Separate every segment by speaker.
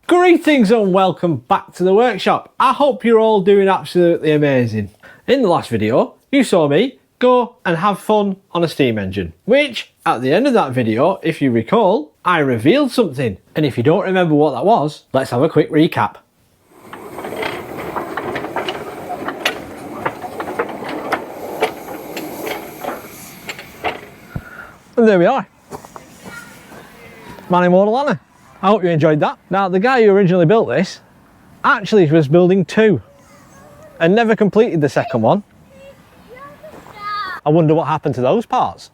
Speaker 1: Greetings and welcome back to the workshop. I hope you're all doing absolutely amazing. In the last video, you saw me go and have fun on a steam engine, which at the end of that video, if you recall, I revealed something. And if you don't remember what that was, let's have a quick recap. And there we are. Manning Wardle, Anna. I hope you enjoyed that. Now, the guy who originally built this actually was building two and never completed the second one. I wonder what happened to those parts.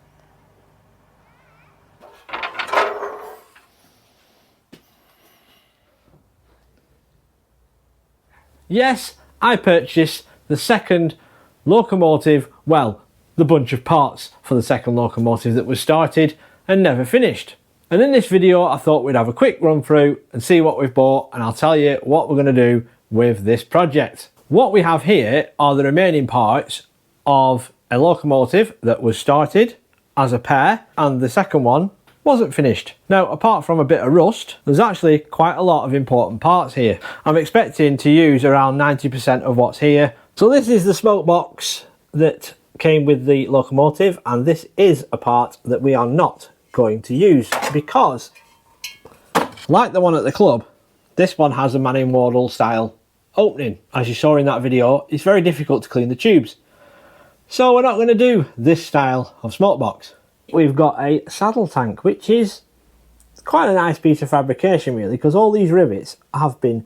Speaker 1: Yes, I purchased the second locomotive, well, the bunch of parts for the second locomotive that was started and never finished. And in this video, I thought we'd have a quick run through and see what we've bought, and I'll tell you what we're going to do with this project. What we have here are the remaining parts of a locomotive that was started as a pair, and the second one wasn't finished. Now, apart from a bit of rust, there's actually quite a lot of important parts here. I'm expecting to use around 90% of what's here. So this is the smoke box that came with the locomotive, and this is a part that we are not going to use because, like the one at the club, this one has a Manning Wardle style opening. As you saw in that video, it's very difficult to clean the tubes. So we're not going to do this style of smoke box. We've got a saddle tank, which is quite a nice piece of fabrication really, because all these rivets have been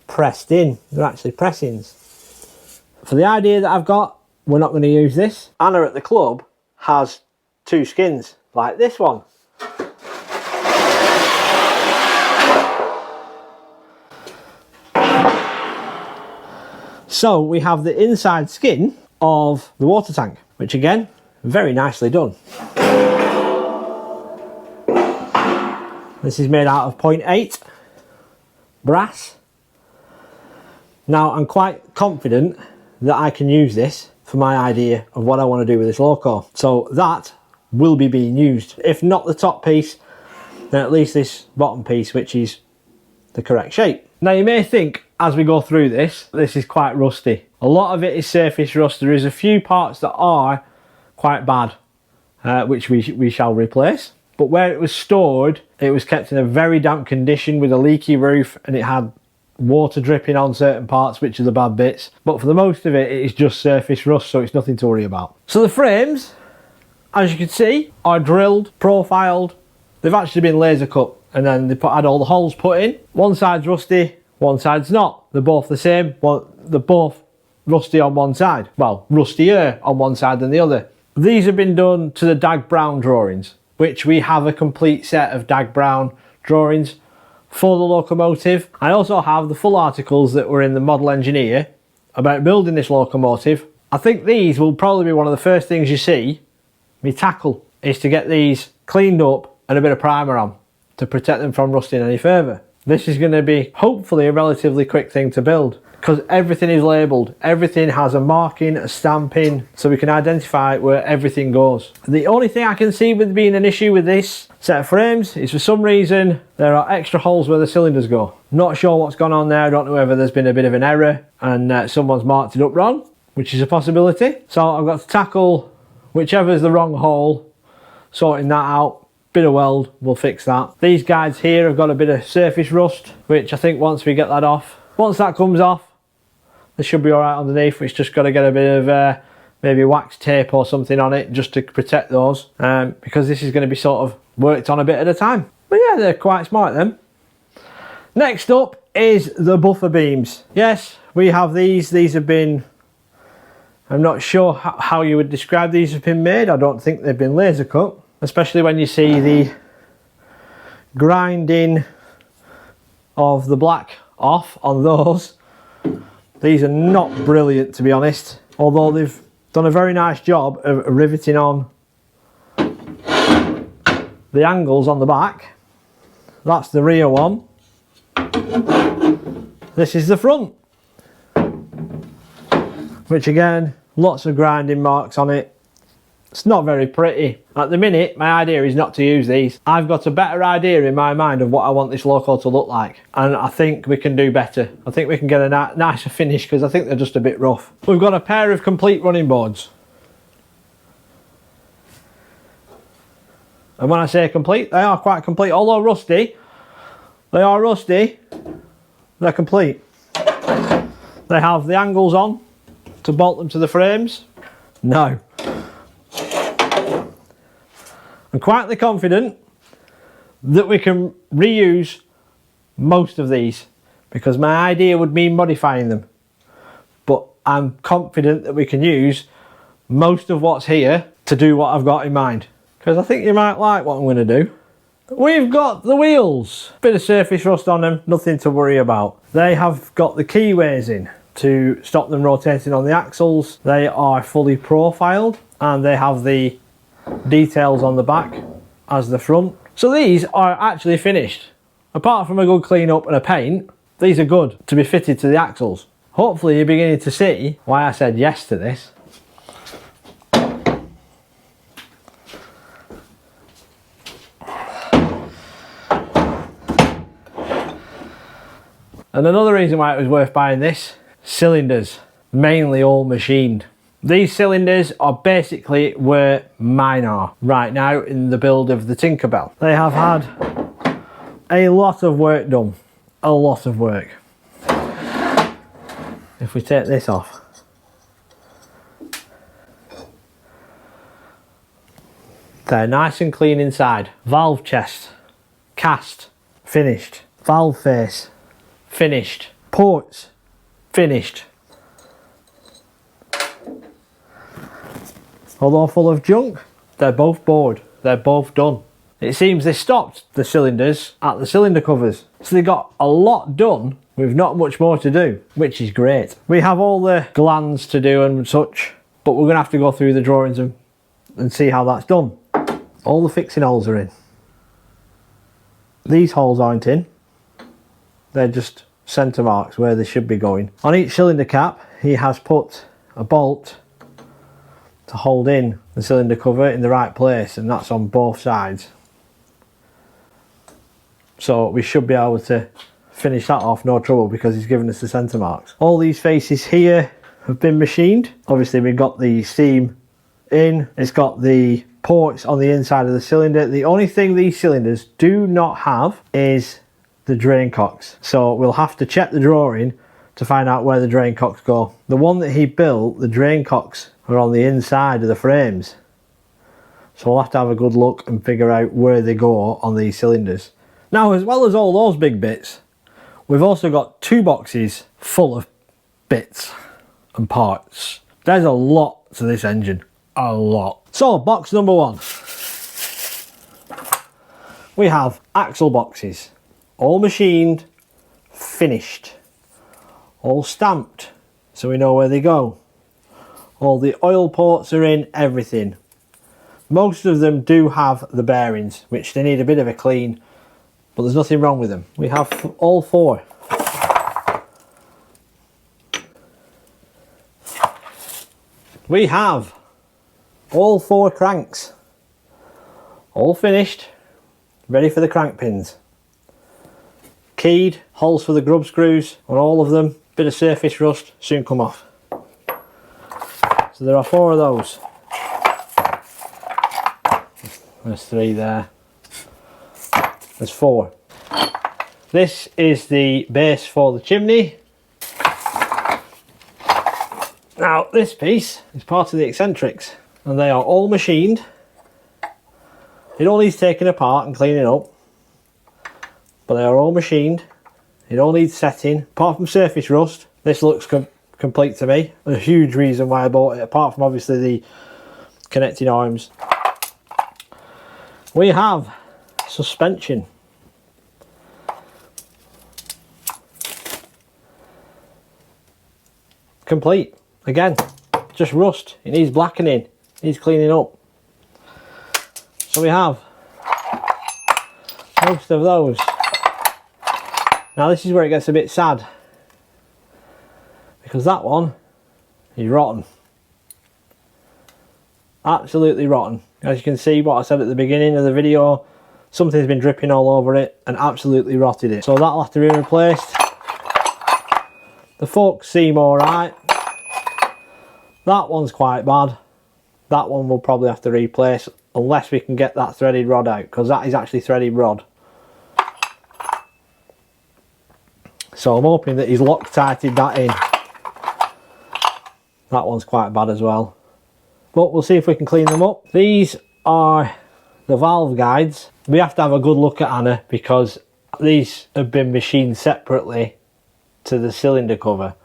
Speaker 1: pressed in. They're actually pressings. For the idea that I've got, we're not going to use this. Anna at the club has two skins like this one. So we have the inside skin of the water tank, which again, very nicely done. This is made out of 0.8 brass. Now I'm quite confident that I can use this for my idea of what I want to do with this loco. So that will be being used. If not the top piece, then at least this bottom piece, which is the correct shape. Now you may think as we go through this is quite rusty. A lot of it is surface rust. There is a few parts that are quite bad, which we shall replace. But where it was stored, it was kept in a very damp condition with a leaky roof, and it had water dripping on certain parts, which are the bad bits. But for the most of it, it is just surface rust, so it's nothing to worry about. So the frames, as you can see, are drilled, profiled. They've actually been laser cut, and then they had all the holes put in. One side's rusty, one side's not. They're both the same. They're both rusty on one side. Well, rustier on one side than the other. These have been done to the DAG Brown drawings, which we have a complete set of DAG Brown drawings for the locomotive. I also have the full articles that were in the Model Engineer about building this locomotive. I think these will probably be one of the first things you see me tackle, is to get these cleaned up and a bit of primer on to protect them from rusting any further. This is going to be hopefully a relatively quick thing to build because everything is labelled. Everything has a marking, a stamping, so we can identify where everything goes. The only thing I can see with being an issue with this set of frames is for some reason there are extra holes where the cylinders go. Not sure what's gone on there. I don't know whether there's been a bit of an error and someone's marked it up wrong, which is a possibility. So I've got to tackle whichever's the wrong hole, sorting that out. Bit of weld will fix that. These guides here have got a bit of surface rust, which I think once we get that off, once that comes off, they should be all right underneath. It's just got to get a bit of maybe wax tape or something on it just to protect those, because this is going to be sort of worked on a bit at a time. But yeah, they're quite smart then. Next up is the buffer beams. Yes, we have these. These have been, I'm not sure how you would describe these have been made. I don't think they've been laser cut, especially when you see the grinding of the black off on those. These are not brilliant, to be honest, although they've done a very nice job of riveting on the angles on the back. That's the rear one. This is the front, which again, lots of grinding marks on it. It's not very pretty. At the minute, my idea is not to use these. I've got a better idea in my mind of what I want this loco to look like. And I think we can do better. I think we can get a nicer finish because I think they're just a bit rough. We've got a pair of complete running boards. And when I say complete, they are quite complete. Although rusty, they are rusty, they're complete. They have the angles on to bolt them to the frames. No. I'm quietly confident that we can reuse most of these because my idea would mean modifying them. But I'm confident that we can use most of what's here to do what I've got in mind. Because I think you might like what I'm going to do. We've got the wheels. Bit of surface rust on them, nothing to worry about. They have got the keyways in to stop them rotating on the axles. They are fully profiled and they have the details on the back as the front. So these are actually finished. Apart from a good clean up and a paint, these are good to be fitted to the axles. Hopefully you're beginning to see why I said yes to this. And another reason why it was worth buying this, cylinders, mainly all machined. These cylinders are basically where mine are right now in the build of the Tinkerbell. They have had a lot of work done, a lot of work. If we take this off, they're nice and clean inside. Valve chest, cast, finished. Valve face, finished. Ports, finished. Although full of junk, they're both bored, they're both done. It seems they stopped the cylinders at the cylinder covers. So they got a lot done with not much more to do, which is great. We have all the glands to do and such, but we're gonna have to go through the drawings and see how that's done. All the fixing holes are in. These holes aren't in. They're just centre marks where they should be going. On each cylinder cap, he has put a bolt to hold in the cylinder cover in the right place, and that's on both sides. So we should be able to finish that off no trouble because he's given us the centre marks. All these faces here have been machined. Obviously we've got the seam in, it's got the ports on the inside of the cylinder. The only thing these cylinders do not have is the drain cocks. So we'll have to check the drawing to find out where the drain cocks go. The one that he built, the drain cocks are on the inside of the frames. So we'll have to have a good look and figure out where they go on these cylinders. Now, as well as all those big bits, we've also got two boxes full of bits and parts. There's a lot to this engine, a lot. So, box number one. We have axle boxes, all machined, finished, all stamped, so we know where they go. All the oil ports are in, everything. Most of them do have the bearings, which they need a bit of a clean, but there's nothing wrong with them. We have all four. We have all four cranks, all finished, ready for the crank pins. Keyed, holes for the grub screws on all of them, bit of surface rust, soon come off. So there are four of those. There's three there. There's four. This is the base for the chimney. Now this piece is part of the eccentrics and they are all machined. It all needs taking apart and cleaning up, but they are all machined. It all needs setting. Apart from surface rust, this looks complete to me. A huge reason why I bought it, apart from obviously the connecting arms. We have suspension. Complete. Again, just rust. It needs blackening. It needs cleaning up. So we have most of those. Now this is where it gets a bit sad, because that one is rotten. Absolutely rotten. As you can see, what I said at the beginning of the video, something's been dripping all over it and absolutely rotted it. So that'll have to be replaced. The forks seem alright. That one's quite bad. That one we'll probably have to replace unless we can get that threaded rod out, because that is actually threaded rod. So I'm hoping that he's Loctited that in. That one's quite bad as well. But we'll see if we can clean them up. These are the valve guides. We have to have a good look at Anna, because these have been machined separately to the cylinder cover,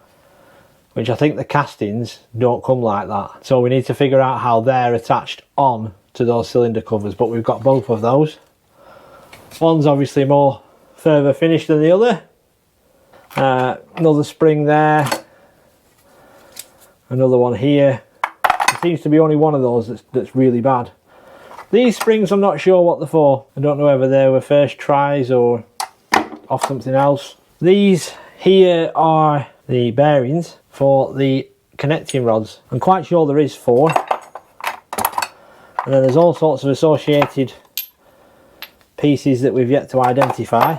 Speaker 1: which I think the castings don't come like that. So we need to figure out how they're attached on to those cylinder covers, but we've got both of those. One's obviously more further finished than the other. Another spring there. Another one here. There seems to be only one of those that's really bad. These springs, I'm not sure what they're for. I don't know whether they were first tries or off something else. These here are the bearings for the connecting rods. I'm quite sure there is 4. And then there's all sorts of associated pieces that we've yet to identify.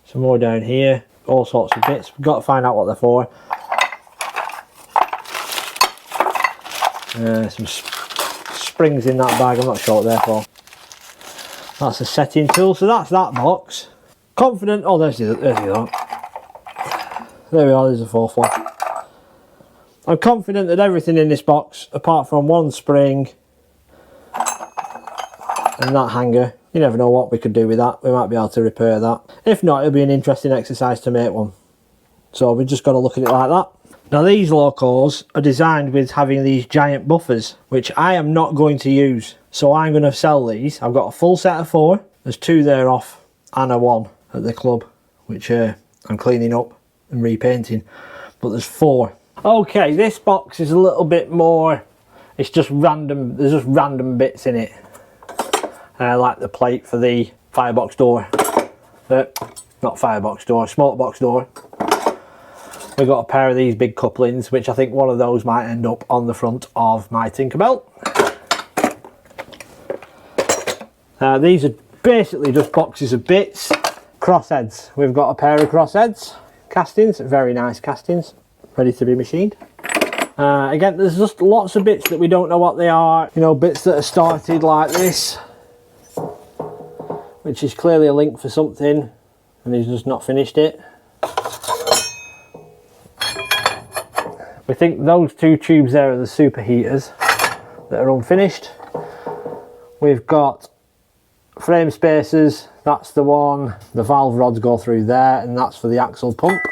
Speaker 1: Some more down here, all sorts of bits. We've got to find out what they're for. Some springs in that bag, I'm not sure what they're for. That's a setting tool, so that's that box. Confident, oh there's the other. There we are, there's the 4th one. I'm confident that everything in this box, apart from one spring and that hanger, you never know what we could do with that. We might be able to repair that. If not, it'll be an interesting exercise to make one. So we've just got to look at it like that. Now these locos are designed with having these giant buffers, which I am not going to use. So I'm going to sell these. I've got a full set of 4. There's 2 there off and a 1 at the club, which I'm cleaning up and repainting. But there's 4. Okay, this box is a little bit more, it's just random, there's just random bits in it. Like the plate for the firebox door. Not firebox door, smoke box door. We've got a pair of these big couplings, which I think one of those might end up on the front of my Tinkerbell. These are basically just boxes of bits. Crossheads. We've got a pair of crossheads. Castings, very nice castings, ready to be machined. Again, there's just lots of bits that we don't know what they are. You know, bits that are started like this, which is clearly a link for something, and he's just not finished it. We think those 2 tubes there are the superheaters that are unfinished. We've got frame spacers, that's the one. The valve rods go through there, and that's for the axle pump.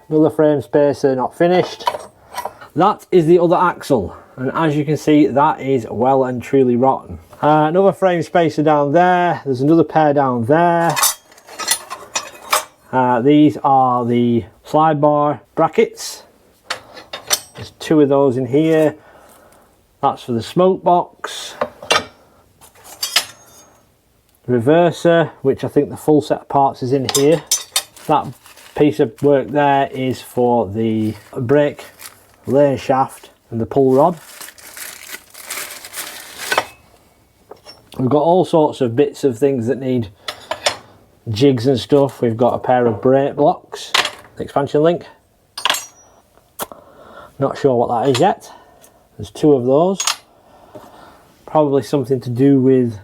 Speaker 1: Another frame spacer not finished. That is the other axle, and as you can see, that is well and truly rotten. Another frame spacer down there. There's another pair down there. These are the slide bar brackets. There's 2 of those in here. That's for the smoke box. Reverser, which I think the full set of parts is in here. That piece of work there is for the brake lane shaft and the pull rod. We've got all sorts of bits of things that need jigs and stuff. We've got a pair of brake blocks, expansion link. Not sure what that is yet. There's 2 of those. Probably something to do with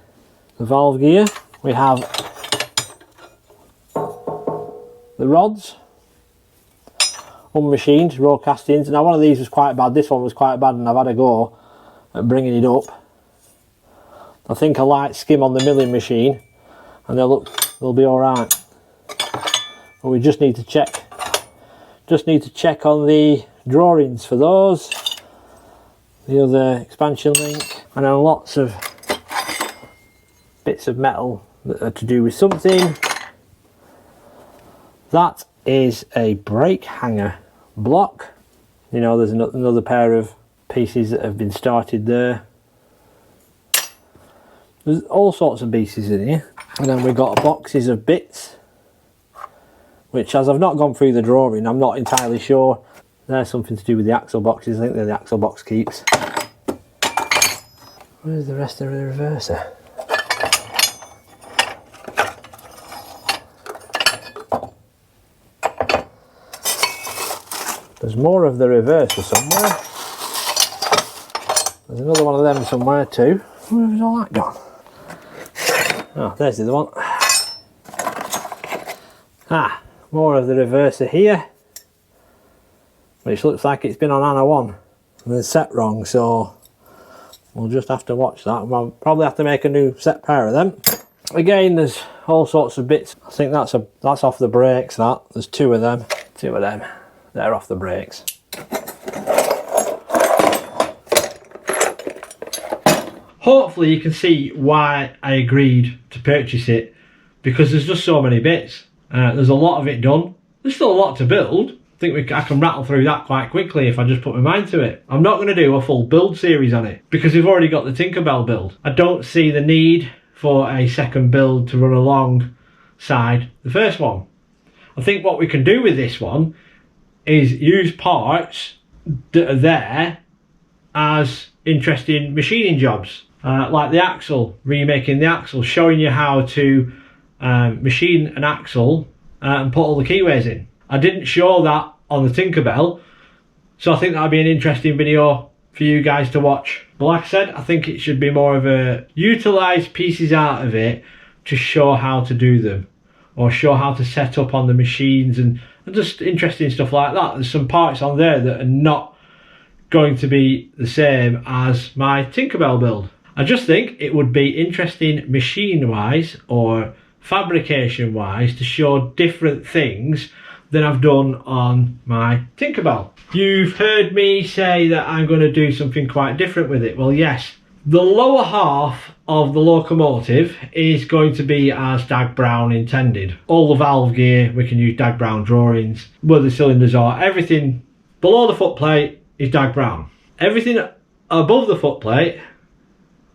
Speaker 1: the valve gear. We have the rods, unmachined, raw castings. Now one of these was quite bad, this one was quite bad, and I've had a go at bringing it up. I think a light skim on the milling machine and they'll be alright. But we just need to check on the drawings for those. The other expansion link, and then lots of bits of metal that are to do with something. That is a brake hanger block. You know, there's another pair of pieces that have been started there. There's all sorts of pieces in here. And then we've got boxes of bits, which, as I've not gone through the drawing, I'm not entirely sure. There's something to do with the axle boxes. I think they're the axle box keeps. Where's the rest of the reverser? There's more of the reverser somewhere. There's another one of them somewhere too. Where's all that gone? Oh, there's the other one. Ah, more of the reverser here, which looks like it's been on Anna 1 and it's set wrong, so we'll just have to watch that. We'll probably have to make a new set pair of them. Again, there's all sorts of bits. I think that's off the brakes. There's two of them. They're off the brakes. Hopefully you can see why I agreed to purchase it, because there's just so many bits. There's a lot of it done. There's still a lot to build. I think I can rattle through that quite quickly if I just put my mind to it. I'm not going to do a full build series on it because we've already got the Tinkerbell build. I don't see the need for a second build to run alongside the first one. I think what we can do with this one is use parts that are there as interesting machining jobs, like the axle, remaking the axle, showing you how to machine an axle and put all the keyways in. I didn't show that on the Tinkerbell, so I think that'd be an interesting video for you guys to watch. But like I said, I think it should be more of a utilise pieces out of it to show how to do them, or show how to set up on the machines and just interesting stuff like that. There's some parts on there that are not going to be the same as my Tinkerbell build. I just think it would be interesting machine wise or fabrication wise to show different things than I've done on my Tinkerbell. You've heard me say that I'm going to do something quite different with it. Well, yes, the lower half of the Locomotive is going to be as DAG Brown intended. All the valve gear, we can use DAG Brown drawings. Where the cylinders are, everything below the footplate is DAG Brown. Everything above the footplate,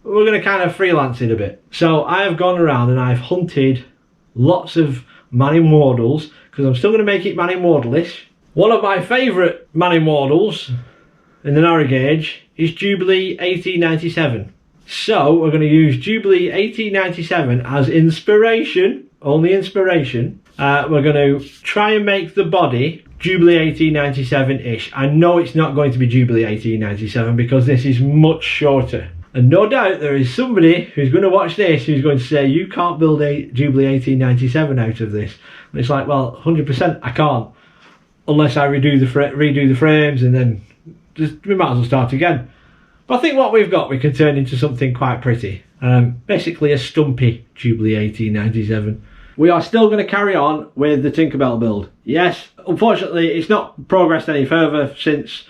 Speaker 1: we're going to kind of freelance it a bit. So I have gone around and I've hunted lots of Manning Wardles, because I'm still going to make it Manning Wardle-ish. One of my favourite Manning Wardles in the narrow gauge is Jubilee 1897. So we're going to use Jubilee 1897 as inspiration, only inspiration. We're going to try and make the body Jubilee 1897-ish. I know it's not going to be Jubilee 1897 because this is much shorter. And no doubt there is somebody who's going to watch this who's going to say, you can't build a Jubilee 1897 out of this. And it's like, well, 100% I can't. Unless I redo the frames and then we might as well start again. But I think what we've got we can turn into something quite pretty. Basically a stumpy Jubilee 1897. We are still going to carry on with the Tinkerbell build. Yes, unfortunately it's not progressed any further since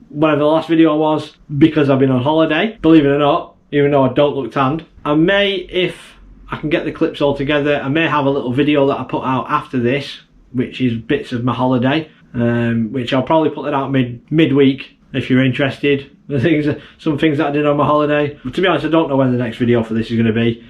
Speaker 1: whatever the last video was, because I've been on holiday, believe it or not, even though I don't look tanned. I may, if I can get the clips all together, I may have a little video that I put out after this, which is bits of my holiday, which I'll probably put that out midweek if you're interested. Some things that I did on my holiday. But to be honest, I don't know when the next video for this is going to be.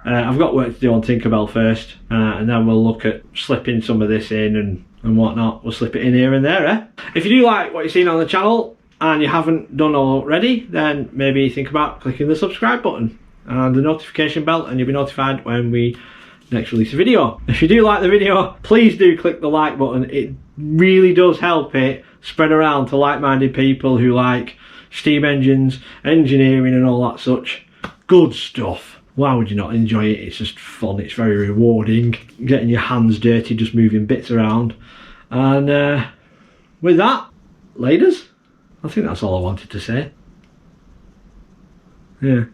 Speaker 1: I've got work to do on Tinkerbell first, and then we'll look at slipping some of this in and whatnot. We'll slip it in here and there, eh? If you do like what you've seen on the channel and you haven't done already, then maybe think about clicking the subscribe button and the notification bell, and you'll be notified when we next release a video. If you do like the video, please do click the like button. It really does help it spread around to like-minded people who like steam engines, engineering and all that such good stuff. Why would you not enjoy it? It's just fun, it's very rewarding, getting your hands dirty just moving bits around. And with that, ladies, I think that's all I wanted to say. Yeah.